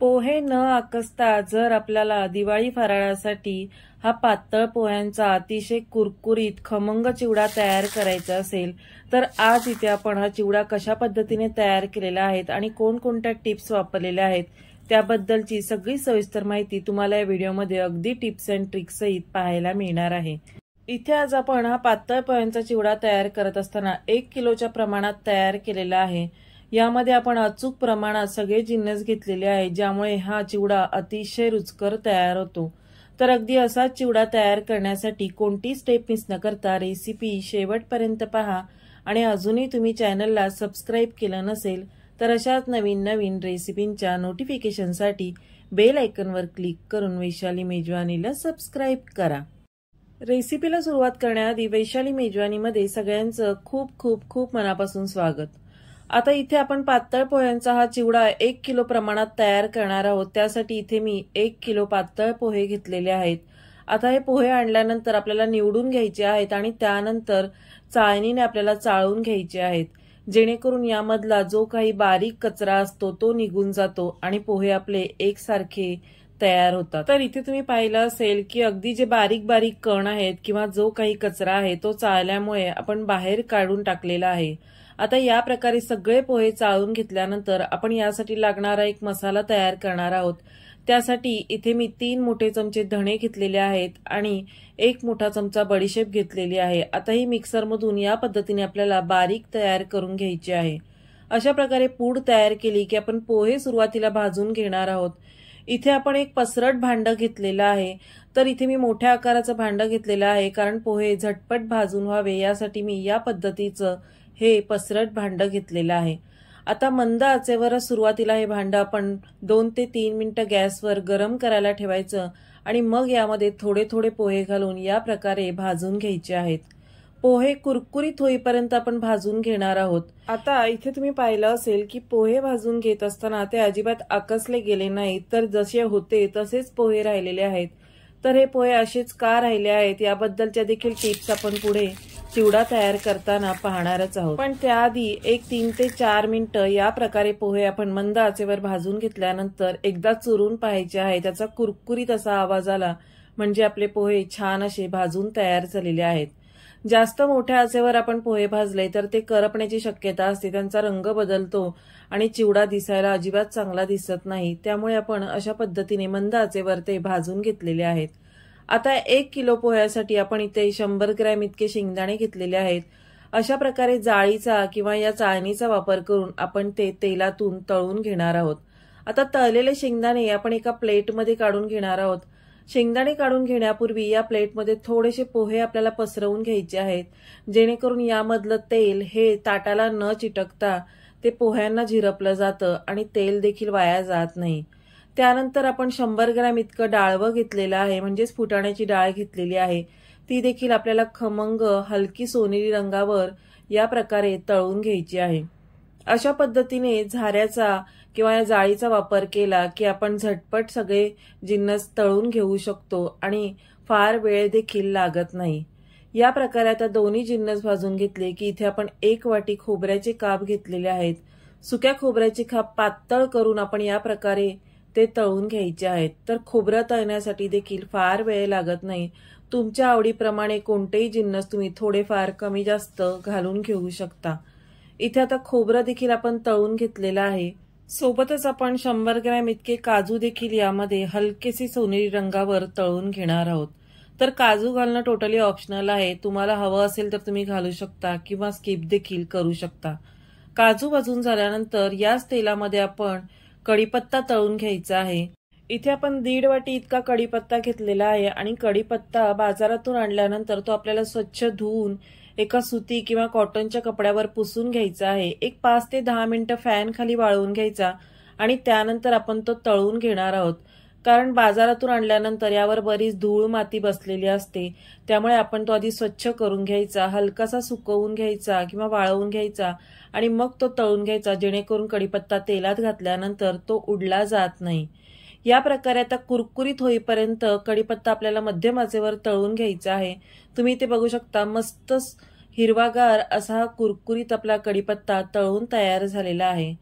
पोहे न आकसता जर आपल्याला दिवाळी फराळासाठी हा पातळ पोह्यांचा अतिशय कुरकुरीत खमंग चिवडा तयार करायचा असेल तर आज इथे आपण हा चिवडा कशा पद्धतीने तयार केलेला आहे आणि कोणकोणत्या टिप्स वापरलेल्या आहेत त्याबद्दलची सगळी सविस्तर माहिती तुम्हाला या व्हिडिओमध्ये अगदी टिप्स अँड ट्रिक्स सहित पाहायला मिळणार आहे। इथे आज आपण हा पातळ पोह्यांचा चिवडा तयार करत असताना 1 किलोच्या प्रमाणात तयार केलेला आहे। यामध्ये आपण अचूक प्रमाणात सगळे जिन्नस घेतलेले आहेत ज्यामुळे हा चिवडा अतिशय रुचकर तयार होतो। तर अगदी असा चिवडा तयार करण्यासाठी कोणती स्टेप मिस न करता रेसिपी शेवटपर्यंत पहा आणि अजूनही तुम्ही चॅनलला सबस्क्राइब केलं नसेल तर अशाच नवीन नवीन रेसिपींच्या नोटिफिकेशनसाठी बेल आयकॉनवर क्लिक करून वैशाली मेजवानीला सबस्क्राइब करा। रेसिपीला सुरुवात करण्याआधी वैशाली मेजवानीमध्ये सगळ्यांचं खूप खूप खूप मनापासून स्वागत। आता इथे आपण पातळ पोह्यांचा हा चिवडा 1 किलो प्रमाणात तयार करणार आहोत। त्यासाठी इथे मी 1 किलो पातळ पोहे घेतलेले आहेत। आता हे पोहे आणल्यानंतर आपल्याला निवडून घ्यायचे आहेत आणि त्यानंतर चाळणीने आपल्याला चाळून घ्यायचे आहेत जेणेकरून यामधला जो काही बारीक कचरा असतो तो निघून जातो आणि पोहे आपले एकसारखे तयार होतात। तर इथे तुम्ही पाहिलं असेल की अगदी जे बारीक बारीक कण आहेत किंवा जो काही कचरा आहे तो चाळल्यामुळे आपण बाहेर काढून टाकलेला आहे। आता या प्रकारे सगळे पोहे चाळून घेतल्यानंतर आपण यासाठी लागणारा एक मसाला तयार करणार आहोत। त्यासाठी इथे मी 3 मोठे चमचे धणे घेतलेले आहेत आणि 1 मोठा चमचा बडीशेप घेतलेली आहे। आता ही मिक्सरमधून या पद्धतीने आपल्याला बारीक तयार करून घ्यायची आहे। अशा प्रकारे पूड तयार केली की आपण पोहे सुरुवातीला भाजून घेणार आहोत। इथे आपण एक पसरट भांडं घेतलेलं आहे। तर इथे मी मोठ्या आकाराचं भांडं घेतलेलं आहे कारण पोहे झटपट भाजून व्हावे यासाठी मी या पद्धतीचं हे पसरट भांडं घेतलेलं आहे। आता मंद आचेवर सुरुवातीला हे भांडं आपण 2 ते 3 मिनिटं गॅसवर गरम करायला ठेवायचं आणि मग यामध्ये थोडे थोडे पोहे घालून या प्रकारे भाजून घ्यायचे आहेत। पोहे कुरकुरीत होईपर्यंत आपण भाजून घेणार आहोत। आता इथे तुम्ही पाहिलं असेल की पोहे भाजून घेत असताना ते अजिबात आकसले गेले नाहीत तर जसे होते तसेच पोहे राहिलेले आहेत। तर हे पोहे असेच का राहिले आहेत याबद्दलच्या देखील टिप्स आपण पुढे चिवडा तयार करताना पाहणारच आहोत। पण त्याआधी एक 3 ते 4 मिनिटं या प्रकारे पोहे आपण मंद आचेवर भाजून घेतल्यानंतर एकदा चुरून पाहायचे आहे। त्याचा कुरकुरीत असा आवाज आला म्हणजे आपले पोहे छान असे भाजून तयार झालेले आहेत। जास्त मोठ्या आचेवर आपण पोहे भाजले तर ते करपण्याची शक्यता असते, त्यांचा रंग बदलतो आणि चिवडा दिसायला अजिबात चांगला दिसत नाही। त्यामुळे आपण अशा पद्धतीने मंद आचेवर ते भाजून घेतलेले आहेत। आता 1 किलो पोह्यासाठी आपण इथे 100 ग्रॅम इतके शेंगदाणे घेतलेले आहेत। अशा प्रकारे जाळीचा किंवा या चाळणीचा वापर करून आपण ते तेलातून तळून घेणार आहोत। आता तळलेले शेंगदाणे आपण एका प्लेटमध्ये काढून घेणार आहोत। शेंगदाणे काढून घेण्यापूर्वी या प्लेटमध्ये थोडेसे पोहे आपल्याला पसरवून घ्यायचे आहेत जेणेकरून यामधलं तेल हे ताटाला न चिटकता ते पोह्यांना झिरपलं जातं आणि तेल देखील वाया जात नाही। त्यानंतर आपण 100 ग्रॅम इतकं डाळवं घेतलेलं आहे म्हणजेच फुटाण्याची डाळ घेतलेली आहे। ती देखील आपल्याला खमंग हलकी सोनेरी रंगावर या प्रकारे तळून घ्यायची आहे। अशा पद्धतीने झाऱ्याचा किंवा या जाळीचा वापर केला की आपण झटपट सगळे जिन्नस तळून घेऊ शकतो आणि फार वेळ देखील लागत नाही। या प्रकारे आता दोन्ही जिन्नस भाजून घेतले की इथे आपण 1 वाटी खोबऱ्याचे काप घेतलेले आहेत। सुक्या खोबऱ्याचे काप पातळ करून आपण या प्रकारे ते तळून घ्यायचे आहेत। तर खोबरं तळण्यासाठी देखील फार वेळ लागत नाही। तुमच्या आवडीप्रमाणे कोणतेही जिन्नस तुम्ही थोडेफार कमी जास्त घालून घेऊ शकता। इथे आता खोबरं देखील आपण तळून घेतलेलं आहे। सोबतच आपण 100 ग्रॅम इतके काजू देखील यामध्ये हलकेसे सोनेरी रंगावर तळून घेणार आहोत। तर काजू घालणं टोटली ऑप्शनल आहे, तुम्हाला हवं असेल तर तुम्ही घालू शकता किंवा स्किप देखील करू शकता। काजू भाजून झाल्यानंतर याच तेलामध्ये आपण कढीपत्ता तळून घ्यायचा आहे। इथे आपण 1.5 वाटी इतका कढीपत्ता घेतलेला आहे आणि कढीपत्ता बाजारातून आणल्यानंतर तो आपल्याला स्वच्छ धुवून एका सुती किंवा कॉटनच्या कपड्यावर पुसून घ्यायचा आहे। एक 5 ते 10 मिनिटं फॅन खाली वाळवून घ्यायचा आणि त्यानंतर आपण तो तळून घेणार आहोत। कारण बाजारातून आणल्यानंतर यावर बरीच धूळ माती बसलेली असते, त्यामुळे आपण तो आधी स्वच्छ करून घ्यायचा, हलकासा सुकवून घ्यायचा किंवा वाळवून घ्यायचा आणि मग तो तळून घ्यायचा जेणेकरून कढीपत्ता तेलात घातल्यानंतर तो उडला जात नाही। या प्रकारे आता कुरकुरीत होईपर्यंत कढीपत्ता आपल्याला मध्यम आचेवर तळून घ्यायचा आहे। तुम्ही ते बघू शकता, मस्त हिरवागार असा कुरकुरीत आपला कढीपत्ता तळून तयार झालेला आहे।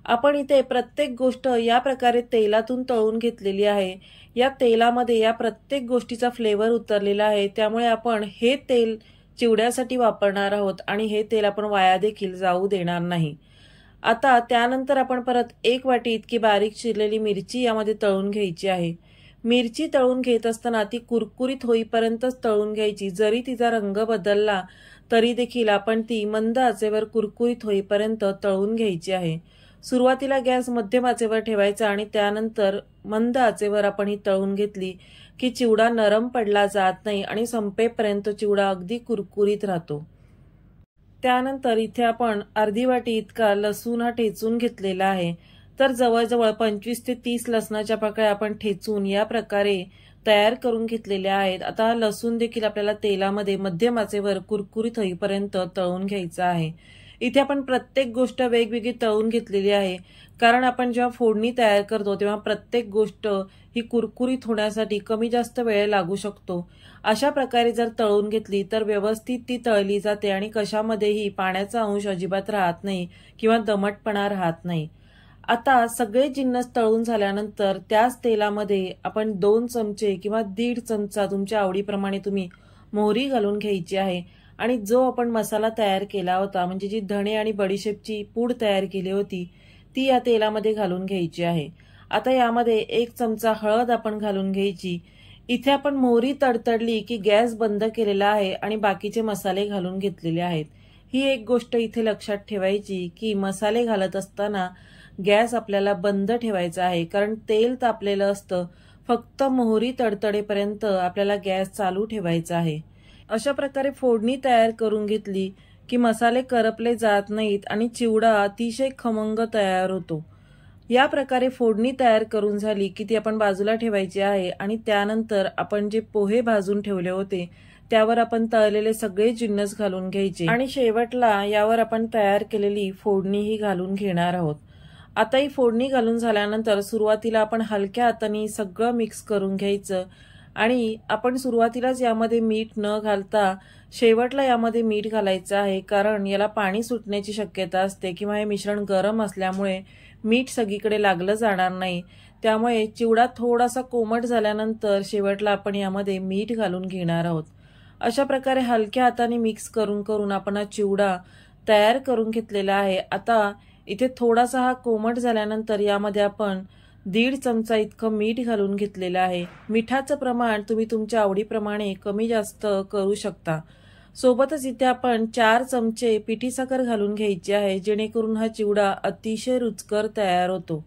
आपण इथे प्रत्येक गोष्ट या प्रकारे तेलातून तळून घेतलेली आहे। या तेलामध्ये या प्रत्येक गोष्टीचा फ्लेवर उतरलेला आहे, त्यामुळे आपण हे तेल चिवड्यासाठी वापरणार आहोत आणि हे तेल आपण वाया देखील जाऊ देणार नाही। आता त्यानंतर आपण परत 1 वाटी इतकी बारीक चिरलेली मिरची यामध्ये तळून घ्यायची आहे। मिरची तळून घेत असताना ती कुरकुरीत होईपर्यंतच तळून घ्यायची। जरी तिचा रंग बदलला तरी देखील आपण ती मंद आचेवर कुरकुरीत होईपर्यंत तळून घ्यायची आहे। सुरुवातीला गॅस मध्यम आचेवर ठेवायचा आणि त्यानंतर मंद आचेवर आपण ही तळून घेतली की चिवडा नरम पडला जात नाही आणि संपेपर्यंत चिवडा अगदी कुरकुरीत राहतो। त्यानंतर इथे आपण अर्धी वाटी इतका लसूण हा ठेचून घेतलेला आहे। तर जवळजवळ 25 ते 30 लसणाच्या पाकळ्या आपण ठेचून या प्रकारे तयार करून घेतलेल्या आहेत। आता लसूण देखील आपल्याला तेलामध्ये मध्यम आचेवर कुरकुरीत होईपर्यंत तळून घ्यायचा आहे। इथे आपण प्रत्येक गोष्ट वेगवेगळी तळून घेतलेली आहे, कारण आपण जेव्हा फोडणी तयार करतो तेव्हा प्रत्येक गोष्ट ही कुरकुरीत होण्यासाठी कमी जास्त वेळ लागू शकतो। अशा प्रकारे जर तळून घेतली तर व्यवस्थित ती तळली जाते आणि कशामध्येही पाण्याचा अंश अजिबात राहत नाही किंवा दमटपणा राहत नाही। आता सगळे जिन्नस तळून झाल्यानंतर त्याच तेलामध्ये आपण 2 चमचे किंवा 1.5 चमचा तुमच्या आवडीप्रमाणे तुम्ही मोहरी घालून घ्यायची आहे आणि जो आपण मसाला तयार केला होता, म्हणजे जी धणे आणि बडीशेपची पूड तयार केली होती, ती या तेलामध्ये घालून घ्यायची आहे। आता यामध्ये 1 चमचा हळद आपण घालून घ्यायची। इथे आपण मोहरी तडतडली की गॅस बंद केलेला आहे आणि बाकीचे मसाले घालून घेतलेले आहेत। ही एक गोष्ट इथे लक्षात ठेवायची की मसाले घालत असताना गॅस आपल्याला बंद ठेवायचा आहे, कारण तेल तापलेलं असतं। फक्त मोहरी तडतडेपर्यंत आपल्याला गॅस चालू ठेवायचा आहे। अशा प्रकारे फोडणी तयार करून घेतली की मसाले करपले जात नाहीत आणि चिवडा अतिशय खमंग तयार होतो। या प्रकारे फोडणी तयार करून झाली की ती आपण बाजूला ठेवायची आहे आणि त्यानंतर आपण जे पोहे भाजून ठेवले होते त्यावर आपण तळलेले सगळे जिन्नस घालून घ्यायचे आणि शेवटला यावर आपण तयार केलेली फोडणीही घालून घेणार आहोत। आता ही फोडणी घालून झाल्यानंतर सुरुवातीला आपण हलक्या हाताने सगळं मिक्स करून घ्यायचं आणि आपण सुरुवातीलाच यामध्ये मीठ न घालता शेवटला यामध्ये मीठ घालायचं आहे, कारण याला पाणी सुटण्याची शक्यता असते किंवा हे मिश्रण गरम असल्यामुळे मीठ सगळीकडे लागलं जाणार नाही। त्यामुळे चिवडा थोडासा कोमट झाल्यानंतर शेवटला आपण यामध्ये मीठ घालून घेणार आहोत। अशा प्रकारे हलक्या हाताने मिक्स करून करून आपण हा चिवडा तयार करून घेतलेला आहे। आता इथे थोडासा हा कोमट झाल्यानंतर यामध्ये आपण 1.5 चमचा इतकं मीठ घालून घेतलेलं आहे। मिठाचं प्रमाण तुम्ही तुमच्या आवडीप्रमाणे कमी जास्त करू शकता। सोबतच इथे आपण 4 चमचे पिठी साखर घालून घ्यायची आहे, जेणेकरून हा चिवडा अतिशय रुचकर तयार होतो।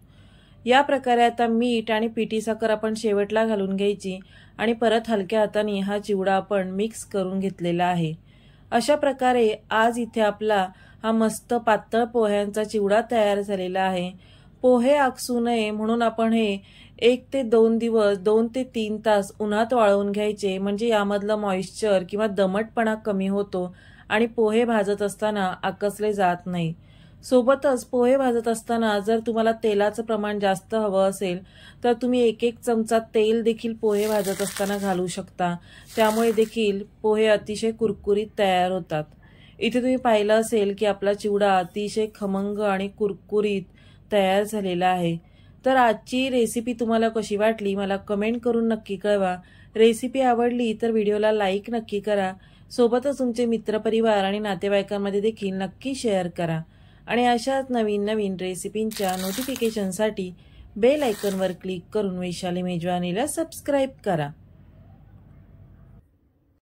या प्रकारे आता मीठ आणि पिठी साखर आपण शेवटला घालून घ्यायची आणि परत हलक्या हाताने हा चिवडा आपण मिक्स करून घेतलेला आहे। अशा प्रकारे आज इथे आपला हा मस्त पातळ पोह्यांचा चिवडा तयार झालेला आहे। पोहे आकसू नये म्हणून आपण हे 1 ते 2 दिवस 2 ते 3 तास उन्हात वाळवून घ्यायचे, म्हणजे यामधलं मॉइश्चर किंवा दमटपणा कमी होतो आणि पोहे भाजत असताना आकसले जात नाही। सोबतच पोहे भाजत असताना जर तुम्हाला तेलाचं प्रमाण जास्त हवं असेल तर तुम्ही 1-1 चमचा तेल देखील पोहे भाजत असताना घालू शकता, त्यामुळे देखील पोहे अतिशय कुरकुरीत तयार होतात। इथे तुम्ही पाहिलं असेल की आपला चिवडा अतिशय खमंग आणि कुरकुरीत तयार झालेला आहे। तर आजची रेसिपी तुम्हाला कशी वाटली मला कमेंट करून नक्की कळवा। रेसिपी आवडली तर व्हिडिओला लाईक नक्की करा, सोबतच तुमचे मित्रपरिवार आणि नातेवाईकांमध्ये देखील नक्की शेअर करा आणि अशाच नवीन नवीन रेसिपींच्या नोटिफिकेशनसाठी बेल आयकॉनवर क्लिक करून वैशाली मेजवानीला सबस्क्राईब करा।